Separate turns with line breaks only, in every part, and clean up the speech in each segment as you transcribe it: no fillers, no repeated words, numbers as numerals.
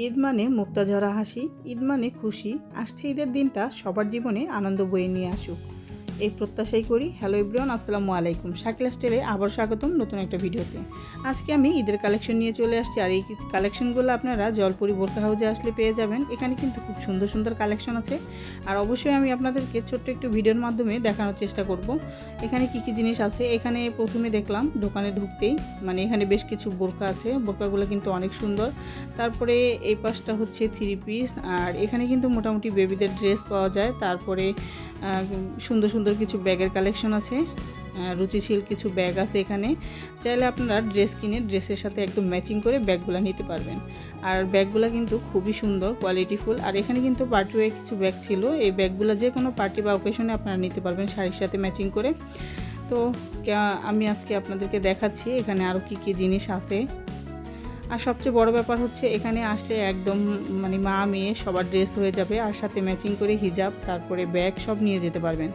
ঈদ মানে মুক্তা ঝরা হাসি, ঈদ মানে খুশি। আসছে ঈদের দিনটা সবার জীবনে আনন্দ বয়ে নিয়ে আসুক, এই প্রত্যাশাই করি। হ্যালো এভরিওয়ান, আসসালামু আলাইকুম। শাকিলা স্টাইলে আবার স্বাগতম নতুন একটা ভিডিওতে। আজকে আমি ঈদের কালেকশন নিয়ে চলে আসছি, আর এই কালেকশনগুলো আপনারা জলপরি বোরকা হাউজে আসলে পেয়ে যাবেন। এখানে কিন্তু খুব সুন্দর সুন্দর কালেকশন আছে, আর অবশ্যই আমি আপনাদেরকে ছোট্ট একটু ভিডিওর মাধ্যমে দেখানোর চেষ্টা করব এখানে কি কি জিনিস আছে। এখানে প্রথমে দেখলাম দোকানে ঢুকতেই, মানে এখানে বেশ কিছু বোরকা আছে, বোরকাগুলো কিন্তু অনেক সুন্দর। তারপরে এই পাশটা হচ্ছে 3 পিস, আর এখানে কিন্তু মোটামুটি বেবিদের ড্রেস পাওয়া যায়। তারপরে সুন্দর সুন্দর কিছু ব্যাগের কালেকশন আছে, রুচিশীল কিছু ব্যাগ আছে এখানে। চাইলে আপনারা ড্রেস কিনে ড্রেসের সাথে একদম ম্যাচিং করে ব্যাগগুলো নিতে পারবেন। আর ব্যাগগুলো কিন্তু খুবই সুন্দর, কোয়ালিটিফুল। আর এখানে কিন্তু পার্টি ওয়্যার কিছু ব্যাগ ছিল, এই ব্যাগগুলো যে কোনো পার্টি বা অকেশনে আপনারা নিতে পারবেন শাড়ির সাথে ম্যাচিং করে। তো আমি আজকে আপনাদেরকে দেখাচ্ছি এখানে আরও কী কী জিনিস আছে। আর সবচেয়ে বড় ব্যাপার হচ্ছে এখানে আসলে একদম মানে মা মেয়ে সবার ড্রেস হয়ে যাবে, আর সাথে ম্যাচিং করে হিজাব, তারপরে ব্যাগ সব নিয়ে যেতে পারবেন।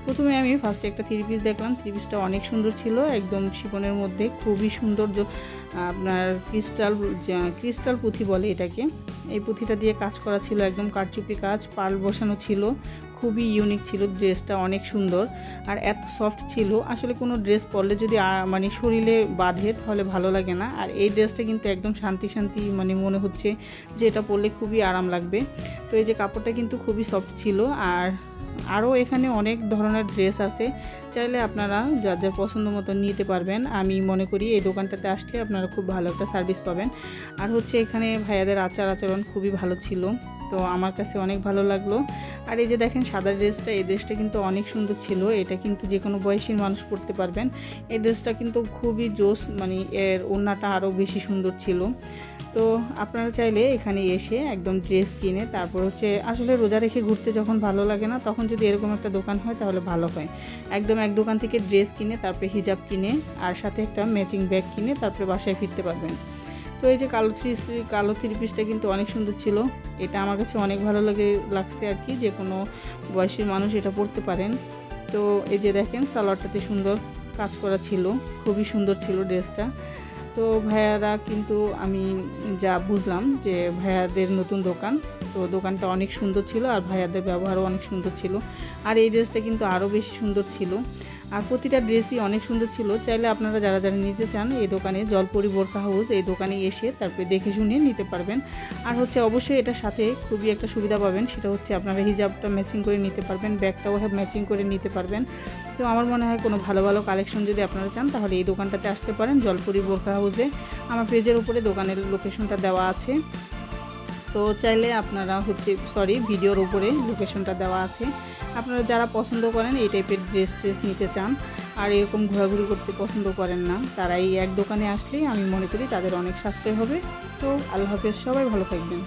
প্রথমে আমি ফার্স্টে একটা 3 পিস দেখলাম। 3 পিসটা অনেক সুন্দর ছিল, একদম শিফনের মধ্যে খুবই সুন্দর। আপনার ক্রিস্টাল পুঁথি বলে এটাকে। এই পুঁথিটা দিয়ে কাজ করা ছিল, একদম কারচুপি কাজ, পার্ল বসানো ছিল। খুবই ইউনিক ছিল ড্রেসটা, অনেক সুন্দর আর এত সফট ছিল। আসলে কোনো ড্রেস পরলে যদি মানে শরীরে বাঁধে তাহলে ভালো লাগে না। আর এই ড্রেসটা কিন্তু একদম শান্তি শান্তি, মানে মনে হচ্ছে যে এটা পরলে খুবই আরাম লাগবে। তো এই যে কাপড়টা কিন্তু খুবই সফট ছিল। আর আরও এখানে অনেক ধরনের ড্রেস আছে, চাইলে আপনারা যার যার পছন্দ মতো নিতে পারবেন। আমি মনে করি এই দোকানটাতে আসলে আপনারা খুব ভালো একটা সার্ভিস পাবেন। আর হচ্ছে এখানে ভাইয়াদের আচরণ খুবই ভালো ছিল, তো আমার কাছে অনেক ভালো লাগলো। আর এই যে দেখেন সাদা ড্রেসটা, এই ড্রেসটা কিন্তু অনেক সুন্দর ছিল। এটা কিন্তু যে কোনো বয়সী মানুষ পরতে পারবেন। এই ড্রেসটা কিন্তু খুবই জোস, মানে এর ওড়নাটা আরও বেশি সুন্দর ছিল। তো আপনারা চাইলে এখানে এসে একদম ড্রেস কিনে তারপর হচ্ছে, আসলে রোজা রেখে ঘুরতে যখন ভালো লাগে না, তখন যদি এরকম একটা দোকান হয় তাহলে ভালো হয়। একদম এক দোকান থেকে ড্রেস কিনে তারপরে হিজাব কিনে আর সাথে একটা ম্যাচিং ব্যাগ কিনে তারপরে বাসায় ফিরতে পারবেন। তো এই যে কালো থ্রি পিসটা কিন্তু অনেক সুন্দর ছিল। এটা আমার কাছে অনেক ভালো লাগছে আর কি, যে কোনো বয়সী মানুষ এটা পরতে পারেন। তো এই যে দেখেন সালোয়ারটাতে সুন্দর কাজ করা ছিল, খুবই সুন্দর ছিল ড্রেসটা। তো ভাইয়ারা কিন্তু আমি যা বুঝলাম যে ভাইয়াদের নতুন দোকান, তো দোকানটা অনেক সুন্দর ছিল আর ভাইয়াদের ব্যবহারও অনেক সুন্দর ছিল। আর এই ড্রেসটা কিন্তু আরও বেশি সুন্দর ছিল, আর প্রতিটা ড্রেসই অনেক সুন্দর ছিল। চাইলে আপনারা যারা যারা নিতে চান এই দোকানে, জলপরি বোরকা হাউস, এই দোকানে এসে তারপরে দেখে শুনে নিতে পারবেন। আর হচ্ছে অবশ্যই এটার সাথে খুবই একটা সুবিধা পাবেন, সেটা হচ্ছে আপনারা হিজাবটা ম্যাচিং করে নিতে পারবেন, ব্যাগটাও ম্যাচিং করে নিতে পারবেন। তো আমার মনে হয় কোনো ভালো ভালো কালেকশন যদি আপনারা চান তাহলে এই দোকানটাতে আসতে পারেন, জলপরি বোরকা হাউসে। আমার পেজের উপরে দোকানের লোকেশনটা দেওয়া আছে, তো চাইলে আপনারা ভিডিওর উপরে লোকেশনটা দেওয়া আছে। আপনারা যারা পছন্দ করেন এই টাইপের ড্রেস নিতে চান আর এরকম ঘোরাঘুরি করতে পছন্দ করেন না, তারা এই এক দোকানে আসলেই আমি মনে করি তাদের অনেক সাশ্রয় হবে। তো আল্লাহ হাফেজ, সবাই ভালো থাকবেন।